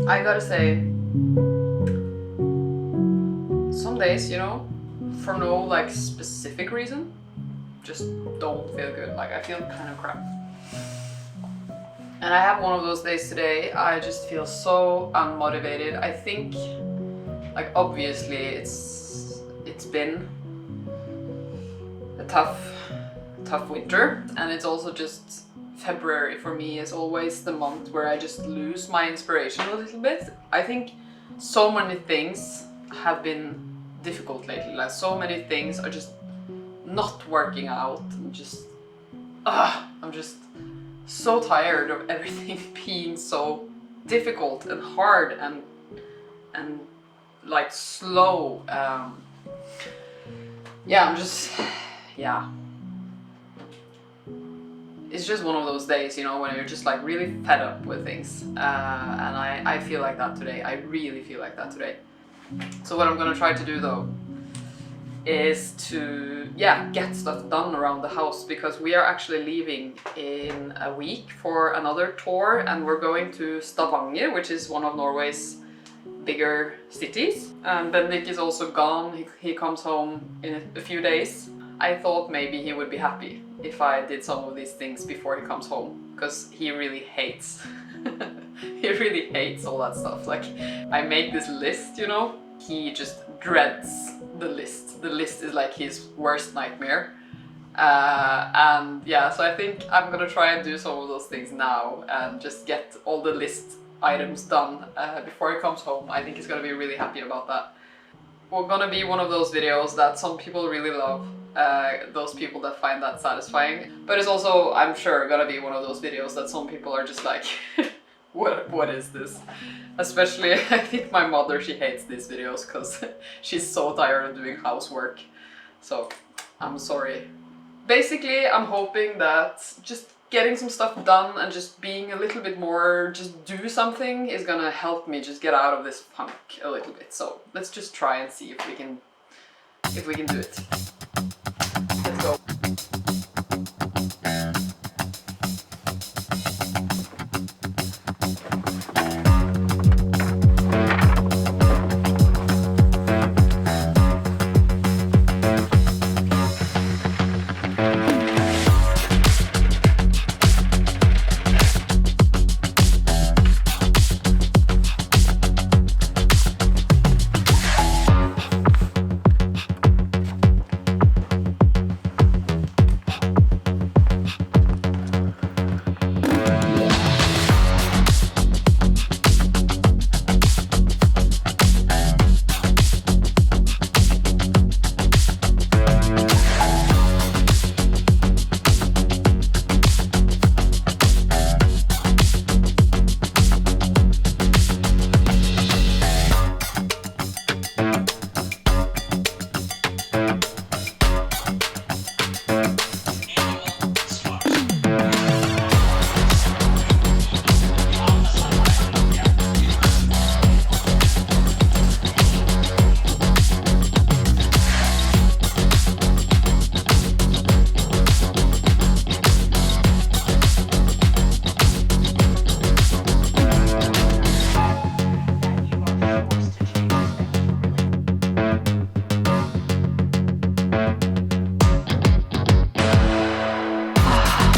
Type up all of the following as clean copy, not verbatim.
I gotta say, some days, you know, for no like specific reason, just don't feel good. Like I feel kind of crap. And I have one of those days today. I just feel so unmotivated. I think, like obviously it's been a tough winter, and it's also just February for me is always the month where I just lose my inspiration a little bit. I think so many things have been difficult lately. Like so many things are just not working out, and just I'm just so tired of everything being so difficult and hard and like slow. It's just one of those days, you know, when you're just like really fed up with things. And I feel like that today. I really feel like that today. So what I'm gonna try to do though is to get stuff done around the house, because we are actually leaving in a week for another tour, and we're going to Stavanger, which is one of Norway's bigger cities. And Bendik is also gone. He comes home in a few days. I thought maybe he would be happy if I did some of these things before he comes home, because he really hates he really hates all that stuff. Like I make this list, you know, he just dreads the list. The list is like his worst nightmare. And yeah, so I think I'm gonna try and do some of those things now and just get all the list items done before he comes home. I think he's gonna be really happy about that. We're gonna be one of those videos that some people really love, those people that find that satisfying, but it's also, I'm sure, gonna be one of those videos that some people are just like what is this? Especially, I think my mother, she hates these videos because she's so tired of doing housework. So, I'm sorry. Basically, I'm hoping that just getting some stuff done and just being a little bit more, just do something, is gonna help me just get out of this funk a little bit. So, let's just try and see if we can do it. Let's go.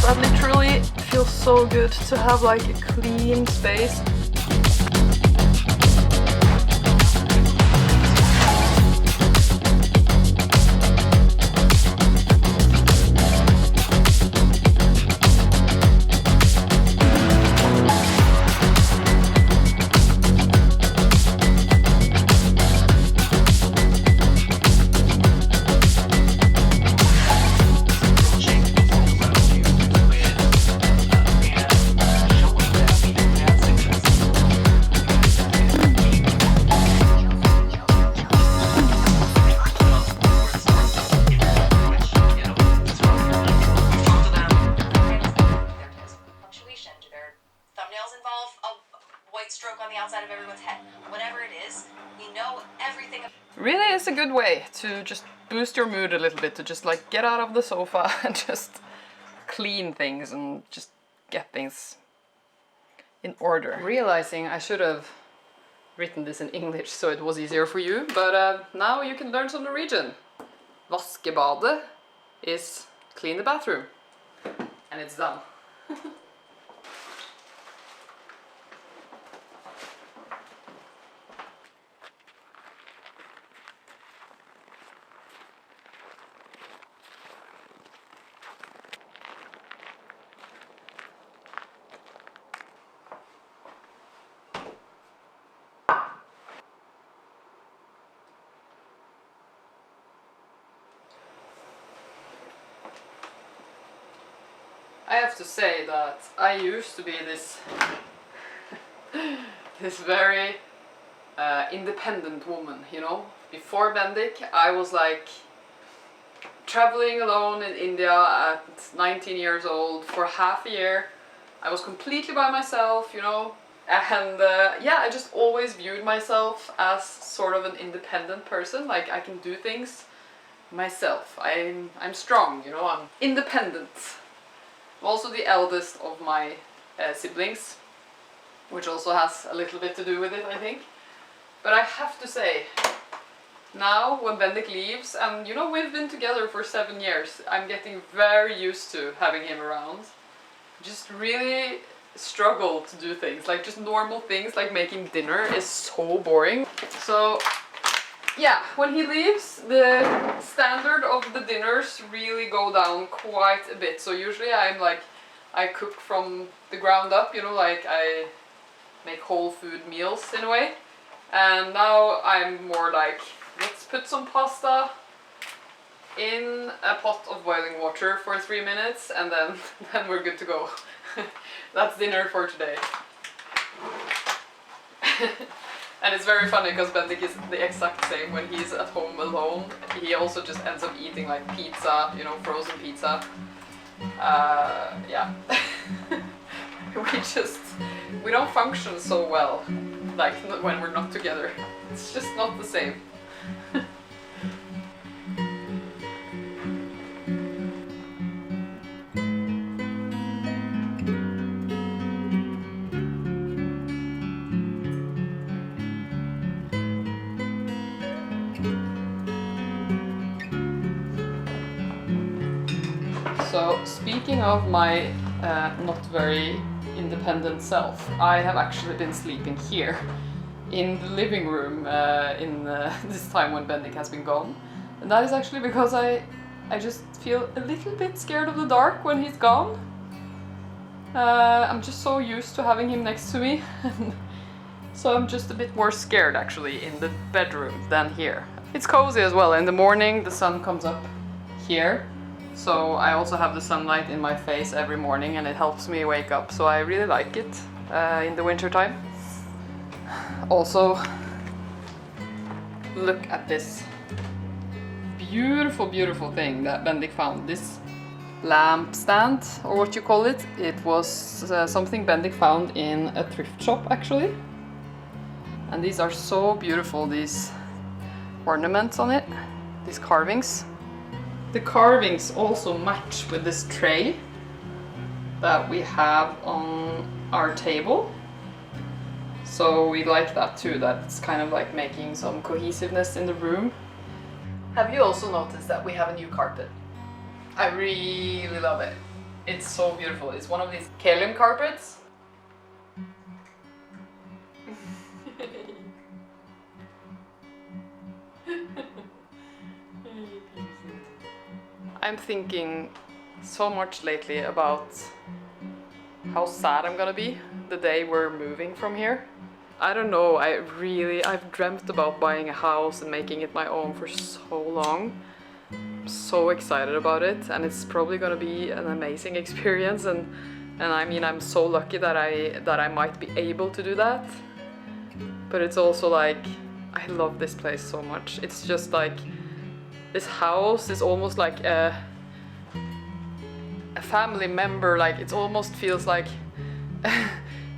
That literally feels so good to have like a clean space. Really is a good way to just boost your mood a little bit, to just like get out of the sofa and just clean things and just get things in order. Realizing I should have written this in English so it was easier for you, but now you can learn some Norwegian. Vaskebadet is clean the bathroom, and it's done. I have to say that I used to be this this very independent woman, you know. Before Bendik, I was like traveling alone in India at 19 years old for half a year. I was completely by myself, you know, and yeah, I just always viewed myself as sort of an independent person. Like, I can do things myself. I'm strong, you know. I'm independent. I'm also the eldest of my siblings, which also has a little bit to do with it, I think. But I have to say, now when Bendik leaves, and you know, we've been together for 7 years, I'm getting very used to having him around. Just really struggle to do things, like just normal things like making dinner is so boring. So yeah, when he leaves, the standard of the dinners really go down quite a bit. So usually I cook from the ground up, you know, like I make whole food meals in a way. And now I'm more like, let's put some pasta in a pot of boiling water for 3 minutes, and then we're good to go. That's dinner for today. And it's very funny because Bendik is the exact same when he's at home alone. He also just ends up eating like pizza, you know, frozen pizza. Yeah. We don't function so well, like when we're not together. It's just not the same. So, speaking of my not very independent self, I have actually been sleeping here in the living room in this time when Bendik has been gone. And that is actually because I just feel a little bit scared of the dark when he's gone. I'm just so used to having him next to me. So I'm just a bit more scared actually in the bedroom than here. It's cozy as well. In the morning the sun comes up here. So I also have the sunlight in my face every morning and it helps me wake up. So I really like it in the winter time. Also, look at this beautiful, beautiful thing that Bendik found. This lamp stand, or what you call it. It was something Bendik found in a thrift shop actually. And these are so beautiful, these ornaments on it, these carvings. The carvings also match with this tray that we have on our table. So we like that too, that it's kind of like making some cohesiveness in the room. Have you also noticed that we have a new carpet? I really love it. It's so beautiful. It's one of these kalim carpets. I'm thinking so much lately about how sad I'm gonna be the day we're moving from here. I don't know, I've dreamt about buying a house and making it my own for so long. I'm so excited about it, and it's probably gonna be an amazing experience, and I mean, I'm so lucky that I might be able to do that. But it's also like, I love this place so much. It's just like, this house is almost like a family member. Like, it almost feels like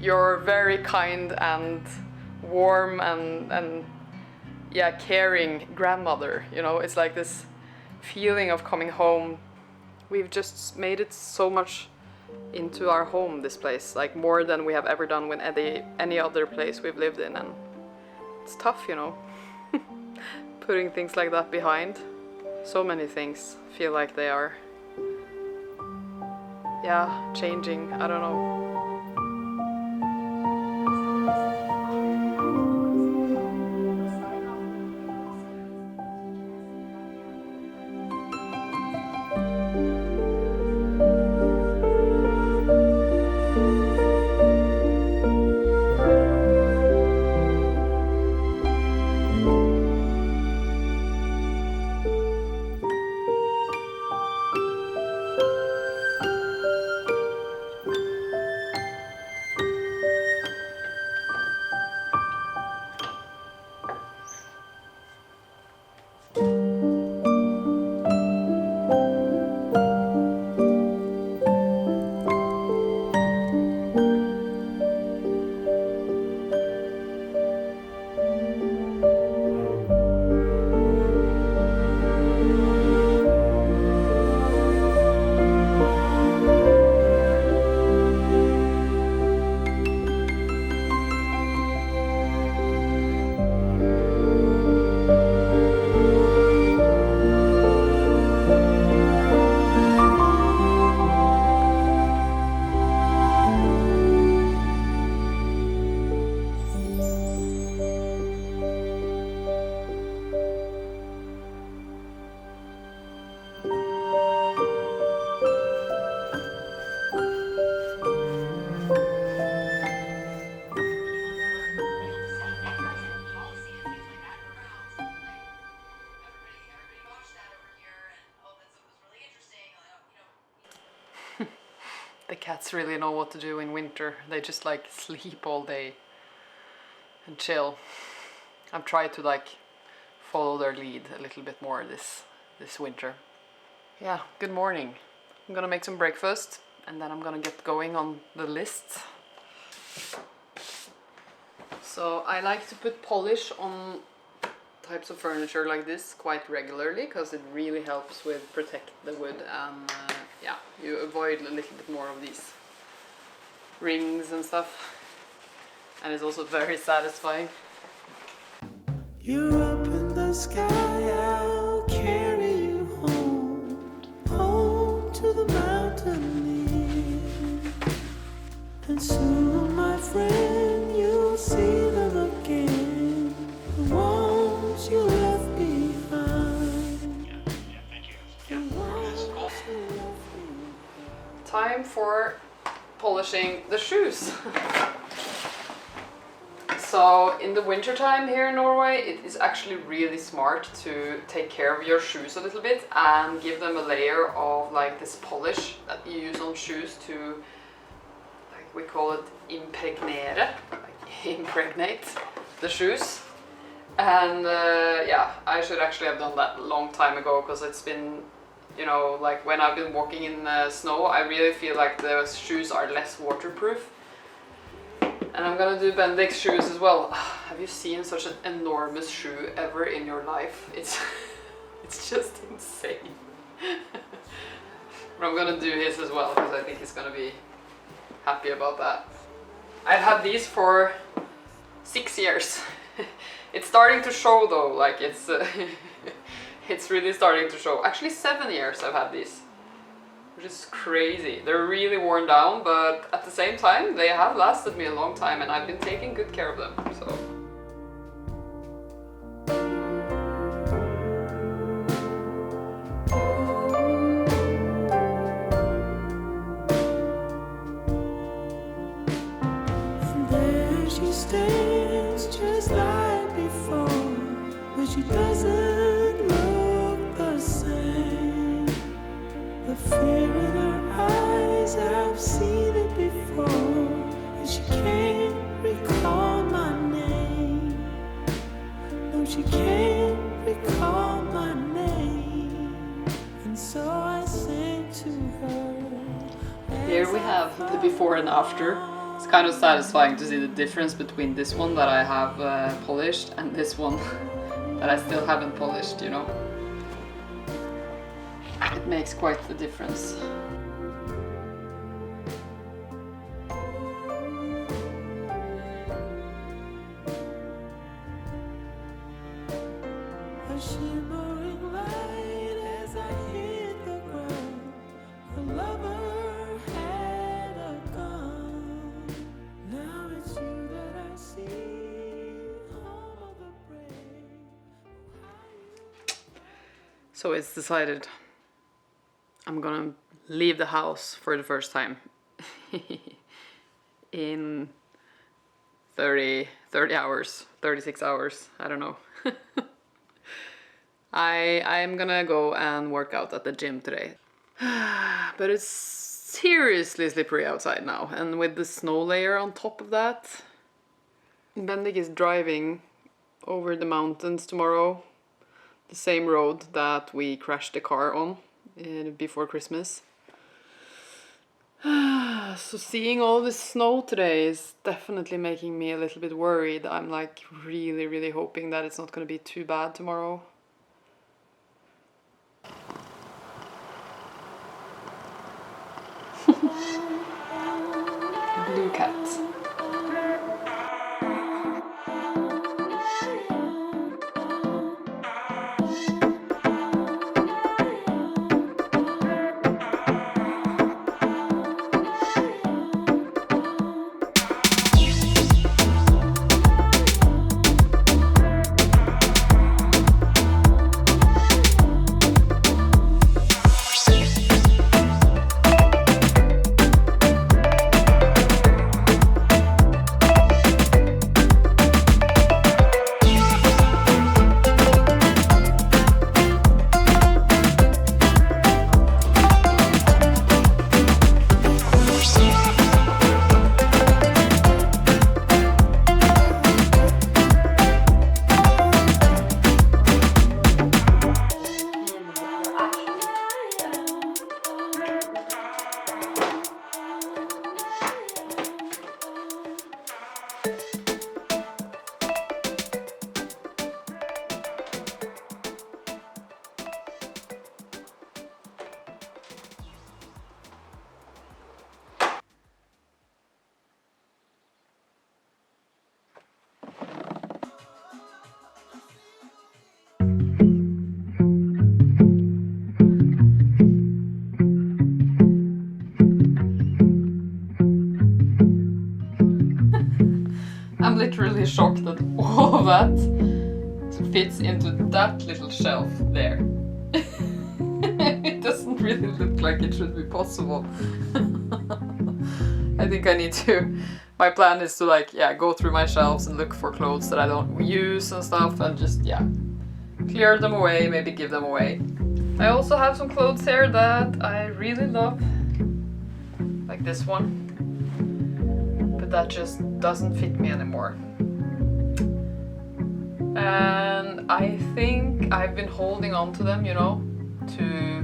your very kind and warm and yeah, caring grandmother, you know. It's like this feeling of coming home. We've just made it so much into our home, this place, like more than we have ever done with any other place we've lived in. And It's tough, you know, putting things like that behind. So many things feel like they are, yeah, changing. I don't know. The cats really know what to do in winter. They just like sleep all day and chill. I've tried to like follow their lead a little bit more this winter. Yeah, good morning. I'm gonna make some breakfast and then I'm gonna get going on the list. So I like to put polish on types of furniture like this quite regularly because it really helps with protect the wood, and yeah, you avoid a little bit more of these rings and stuff, and it's also very satisfying. You're up in the sky, I'll carry you home, home to the mountain. And soon, my friend, you'll see them again, the ones you left behind. The ones you left behind. Time for polishing the shoes. So in the winter time here in Norway, it is actually really smart to take care of your shoes a little bit and give them a layer of like this polish that you use on shoes to, like we call it impregnere, like impregnate the shoes. And yeah, I should actually have done that a long time ago because it's been, you know, like when I've been walking in snow, I really feel like the shoes are less waterproof. And I'm gonna do Bendik's shoes as well. Have you seen such an enormous shoe ever in your life? It's just insane. But I'm gonna do his as well because I think he's gonna be happy about that. I've had these for 6 years. It's starting to show though, like it's it's really starting to show. Actually 7 years I've had these, which is crazy. They're really worn down, but at the same time they have lasted me a long time and I've been taking good care of them, so. And there she stands just like before, but she doesn't look the same. The fear in her eyes, I've seen it before, and she can't recall my name. No, she can't recall my name. And so I sang to her. Here we have the before and after. It's kind of satisfying to see the difference between this one that I have polished and this one that I still haven't polished, you know. It makes quite the difference. So it's decided I'm gonna leave the house for the first time in 30 hours, 36 hours, I don't know. I'm gonna go and work out at the gym today. But it's seriously slippery outside now, and with the snow layer on top of that. Bendik is driving over the mountains tomorrow, the same road that we crashed the car on before Christmas. So seeing all this snow today is definitely making me a little bit worried. I'm like really hoping that it's not going to be too bad tomorrow. Blue cat. I'm literally shocked that all of that fits into that little shelf there. It doesn't really look like it should be possible. I think I need to, my plan is to like, yeah, go through my shelves and look for clothes that I don't use and stuff and just, yeah, clear them away, maybe give them away. I also have some clothes here that I really love, like this one. But that just doesn't fit me anymore. And I think I've been holding on to them, you know, to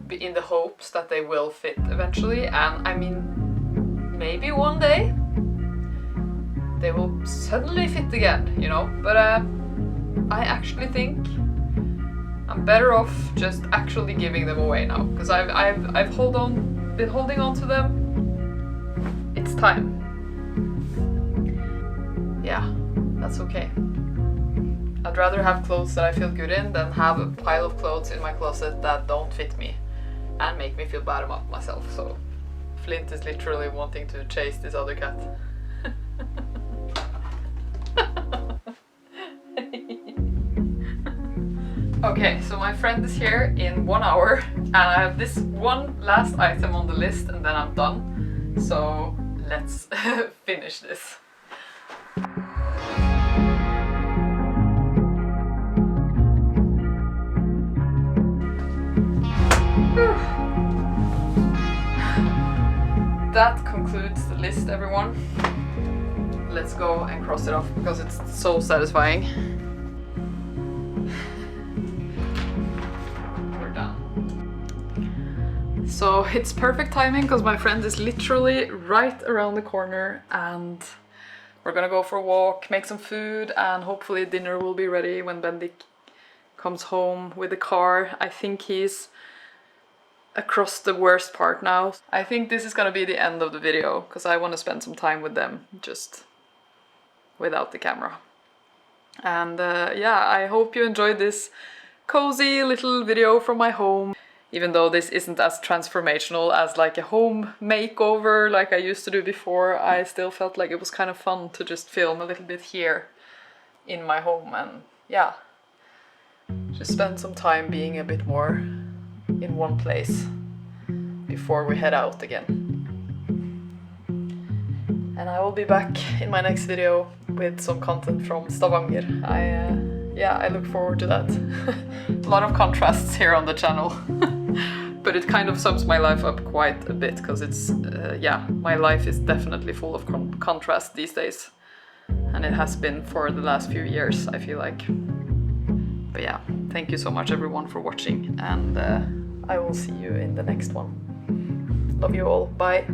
be in the hopes that they will fit eventually. And I mean, maybe one day they will suddenly fit again, you know. But I actually think I'm better off just actually giving them away now, because I've been holding on to them. It's time. Yeah, that's okay. I'd rather have clothes that I feel good in than have a pile of clothes in my closet that don't fit me and make me feel bad about myself. So Flint is literally wanting to chase this other cat. Okay, so my friend is here in 1 hour and I have this one last item on the list and then I'm done. So let's finish this. That concludes the list, everyone. Let's go and cross it off because it's so satisfying. We're done. So it's perfect timing because my friend is literally right around the corner and we're gonna go for a walk, make some food, and hopefully dinner will be ready when Bendik comes home with the car. I think he's across the worst part now. I think this is gonna be the end of the video because I want to spend some time with them just without the camera. And yeah, I hope you enjoyed this cozy little video from my home. Even though this isn't as transformational as like a home makeover like I used to do before, I still felt like it was kind of fun to just film a little bit here in my home. And yeah, just spend some time being a bit more in one place before we head out again. And I will be back in my next video with some content from Stavanger. I look forward to that. A lot of contrasts here on the channel. But it kind of sums my life up quite a bit, because it's, my life is definitely full of contrast these days. And it has been for the last few years, I feel like. But yeah, thank you so much everyone for watching, and I will see you in the next one. Love you all, bye!